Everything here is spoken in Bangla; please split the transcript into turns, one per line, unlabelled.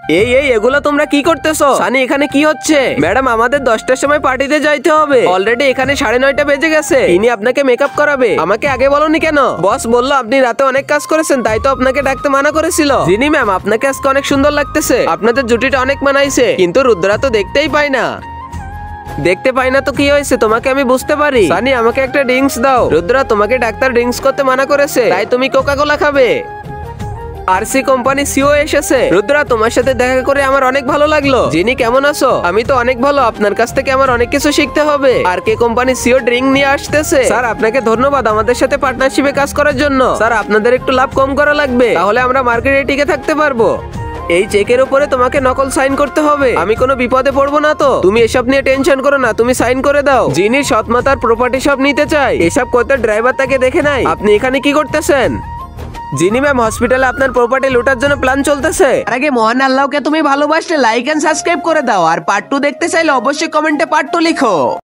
এই এই এগুলো তোমরা কি করতেছো? সানি এখানে কি হচ্ছে? ম্যাডাম আমাদের 10টার সময় পার্টিতে যাইতে হবে, অলরেডি এখানে 9:30 বেজে গেছে। ইনি আপনাকে মেকআপ করাবে, আমাকে আগে বলনি কেন? বস বললো আপনি রাতে অনেক কাজ করেছেন, তাই তো আপনাকে ডাকতে মানা করেছিল। জিনি ম্যাম আপনাকে আজকে অনেক সুন্দর লাগতেছে, আপনাদের জুটিটা অনেক মানাইছে, কিন্তু রুদ্রা তো দেখতেই পাই না। দেখতে পাই না তো কি হয়েছে, তোমাকে আমি বুঝতে পারি। সানি আমাকে একটা ড্রিঙ্কস দাও। রুদ্রা তোমাকে ডাক্তার ড্রিঙ্কস করতে মানা করেছে, তাই তুমি কোকা কোলা খাবে। আরসি কোম্পানি সিও এসেছে। রুদ্রা তোমার সাথে দেখা করে আমার অনেক ভালো লাগলো। জিনি কেমন আছো? আমি তো অনেক ভালো, আপনার কাছ থেকে আমার অনেক কিছু শিখতে হবে। আর কে কোম্পানি সিও ড্রিঙ্ক নিয়ে আসতেছে। স্যার আপনাকে ধন্যবাদ আমাদের সাথে পার্টনারশিপে কাজ করার জন্য। স্যার আপনাদের একটু লাভ কম করা লাগবে, তাহলে আমরা মার্কেটে টিকে থাকতে পারবো। এই চেকের উপরে তোমাকে নকল সাইন করতে হবে। আমি কোনো বিপদে পড়বো না তো, তুমি এসব নিয়ে টেনশন করো না, তুমি সাইন করে দাও। জিনির সৎমাতার প্রপার্টি সব নিতে চাই, এসব করতে ড্রাইভার তাকে দেখে নাই। আপনি এখানে কি করতেছেন? জিনি ম্যাম হসপিটালে আপনার প্রপার্টি লুটার জন্য প্ল্যান চলতেছে। আগে মহান আল্লাহকে তুমি ভালোবাসলে লাইক এন্ড সাবস্ক্রাইব করে দাও, আর পার্ট 2 দেখতে চাইলে অবশ্যই কমেন্টে পার্ট 2 লিখো।